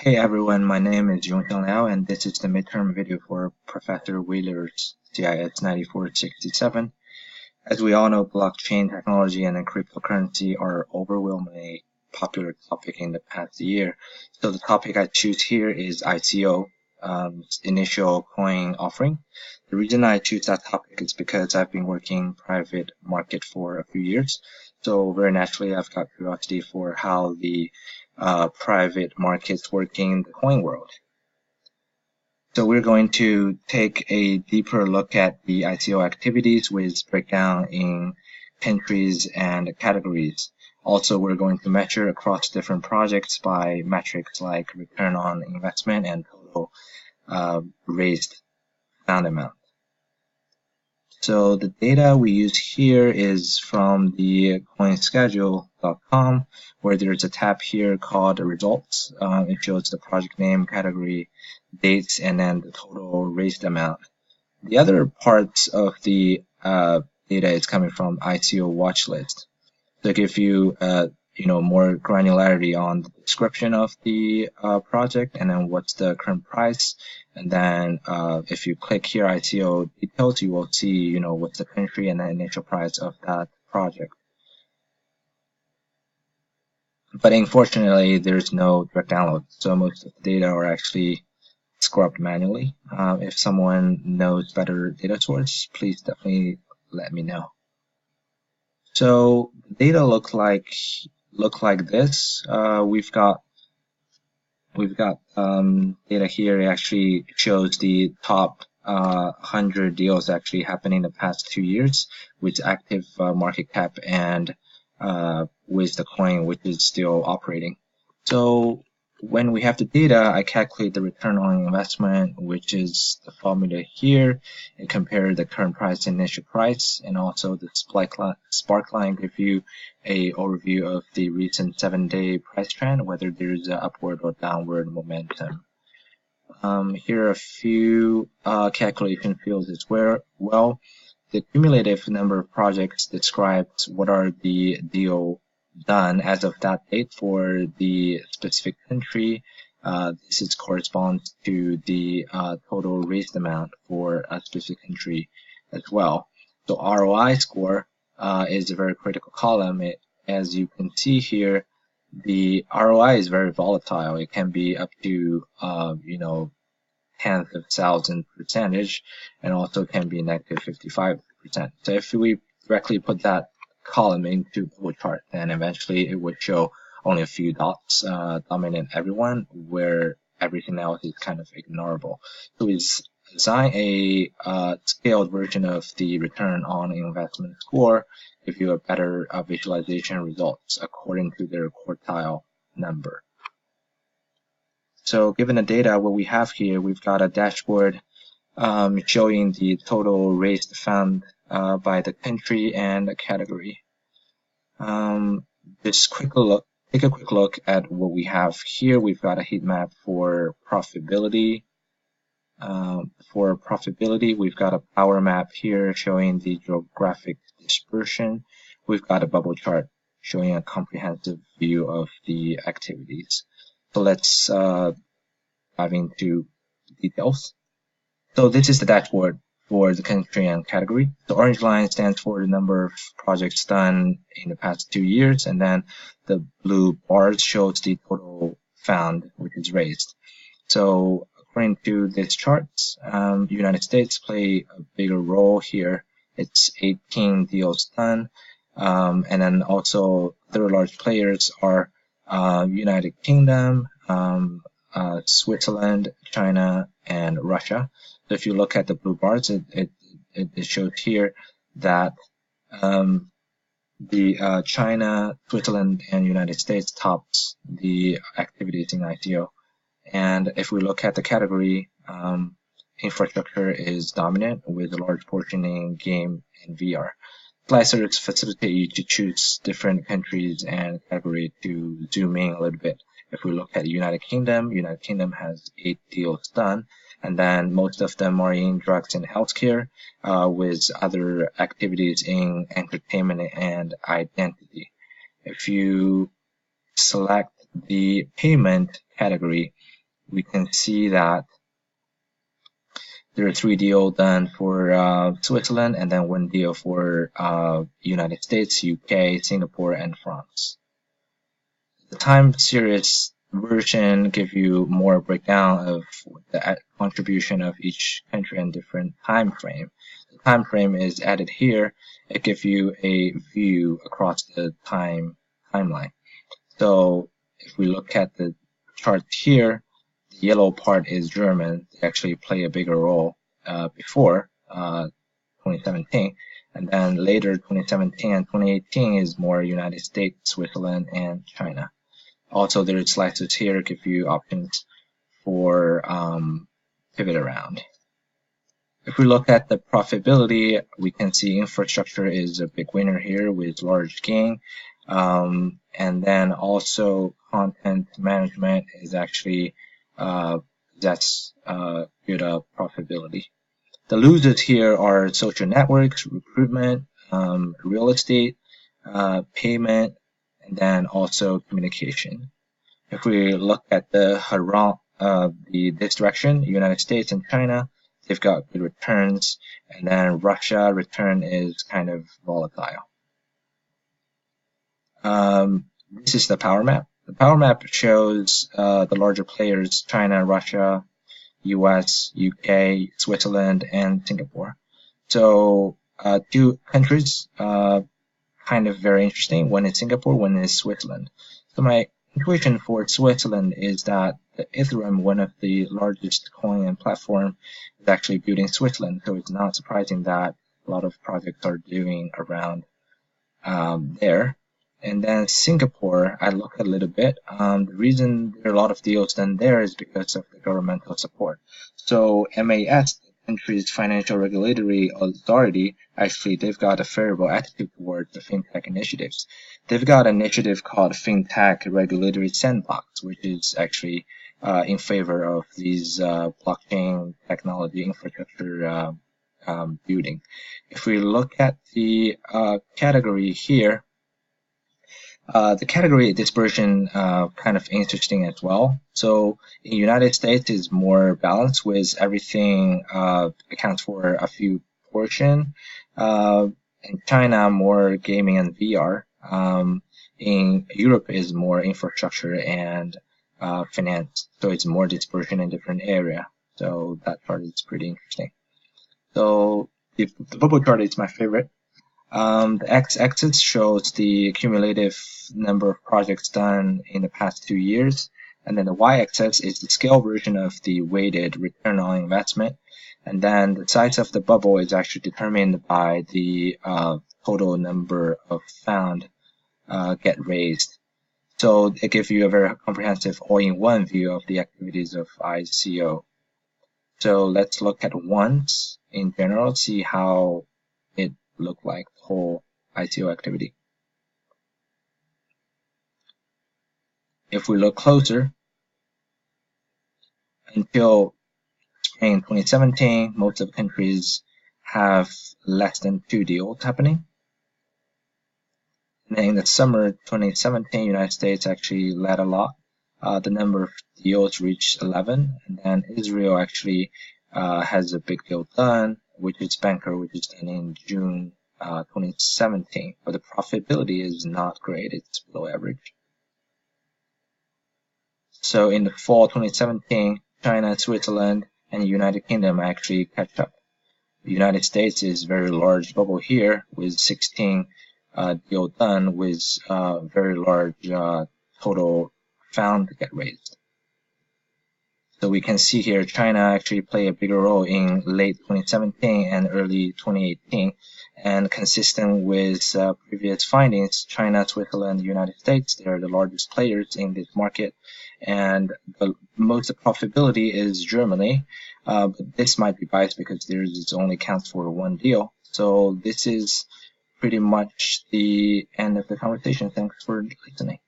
Hey everyone, my name is Yongxiang Liao, and this is the midterm video for Professor Wheeler's CIS 9467. As we all know, blockchain technology and cryptocurrency are overwhelmingly popular topic in the past year. So the topic I choose here is ICO, initial coin offering. The reason I choose that topic is because I've been working private market for a few years. So very naturally, I've got curiosity for how the private markets work in the coin world. So we're going to take a deeper look at the ICO activities with breakdown in countries and categories. Also, we're going to measure across different projects by metrics like return on investment and total raised fund amount. So the data we use here is from the coinschedule.com, where there's a tab here called results. It shows the project name, category, dates, and then the total raised amount. The other parts of the data is coming from ICO watch list. To give you more granularity on the description of the project, and then what's the current price, and then if you click here ICO details, you will see what's the country and the initial price of that project. But unfortunately, there's no direct download, so most of the data are actually scrubbed manually. If someone knows better data source, please definitely let me know. So the data look like this. We've got data here. It actually shows the top 100 deals actually happening in the past 2 years with active market cap and with the coin which is still operating. So when we have the data, I calculate the return on investment, which is the formula here, and compare the current price and initial price, and also the spark line give you a overview of the recent 7-day price trend, whether there's an upward or downward momentum. Here are a few calculation fields as well. The cumulative number of projects describes what are the deal done as of that date for the specific country. This corresponds to the total raised amount for a specific country as well. So ROI score is a very critical column. As you can see here, the ROI is very volatile. It can be up to tenth of thousand percentage, and also can be negative 55%. So if we directly put that column into bubble chart, then eventually it would show only a few dots dominate everyone, where everything else is kind of ignorable. So we design a scaled version of the return on investment score, give you a better visualization results according to their quartile number. So given the data, what we have here, we've got a dashboard showing the total raised fund by the country and the category. Take a quick look at what we have here. We've got a heat map for profitability. We've got a power map here showing the geographic dispersion. We've got a bubble chart showing a comprehensive view of the activities. So let's dive into details. So this is the dashboard for the country and category. The orange line stands for the number of projects done in the past 2 years, and then the blue bars shows the total fund which is raised. So according to this chart, United States play a bigger role here. It's 18 deals done, and then also other large players are United Kingdom, Switzerland, China, and Russia. So if you look at the blue bars, it shows here that the China, Switzerland, and United States tops the activities in ICO. And if we look at the category, infrastructure is dominant with a large portion in game and VR. Slicers facilitate you to choose different countries and category to zoom in a little bit. If we look at United Kingdom has 8 deals done, and then most of them are in drugs and healthcare, with other activities in entertainment and identity. If you select the payment category, we can see that there are 3 deals done for Switzerland, and then 1 deal for United States, UK, Singapore, and France. The time series version gives you more breakdown of the contribution of each country and different time frame. The time frame is added here. It gives you a view across the timeline. So if we look at the chart here, the yellow part is German. They actually play a bigger role before 2017, and then later 2017 and 2018 is more United States, Switzerland, and China. Also, there are slices here give you options for pivot around. If we look at the profitability, we can see infrastructure is a big winner here with large gain. And then also content management is actually that's good profitability. The losers here are social networks, recruitment, real estate, payment, and then also communication. If we look at this direction, United States and China, they've got good returns, and then Russia return is kind of volatile. This is the power map. The power map shows the larger players: China, Russia, US, UK, Switzerland, and Singapore. So 2 countries kind of very interesting. One is Singapore, one is Switzerland. So my intuition for Switzerland is that the Ethereum, one of the largest coin and platform, is actually built in Switzerland. So it's not surprising that a lot of projects are doing around there. And then Singapore, I look a little bit. The reason there are a lot of deals done there is because of the governmental support. So MAS, the country's financial regulatory authority, actually they've got a favorable attitude towards the fintech initiatives. They've got an initiative called Fintech Regulatory Sandbox, which is actually in favor of these blockchain technology infrastructure building. If we look at the category here, the category dispersion kind of interesting as well. So in the United States is more balanced with everything accounts for a few portion. In China, more gaming and VR. In Europe is more infrastructure and finance. So it's more dispersion in different area. So that part is pretty interesting. So the bubble chart is my favorite. The x-axis shows the cumulative number of projects done in the past 2 years, and then the y-axis is the scale version of the weighted return on investment, and then the size of the bubble is actually determined by the total number of fund get raised. So it gives you a very comprehensive all-in-one view of the activities of ICO. So let's look at once in general, see how it look like the whole ICO activity. If we look closer, until spring 2017, most of the countries have less than 2 deals happening. And then in the summer 2017, United States actually led a lot. The number of deals reached 11, and then Israel actually has a big deal done, which is Banker, which is done in June 2017, but the profitability is not great, it's below average. So in the fall 2017, China, Switzerland, and the United Kingdom actually catch up. The United States is very large bubble here with 16 deal done with very large total fund to get raised. So we can see here China actually play a bigger role in late 2017 and early 2018. And consistent with previous findings, China, Switzerland, the United States, they are the largest players in this market. And the most profitability is Germany. But this might be biased because it only counts for 1 deal. So this is pretty much the end of the conversation. Thanks for listening.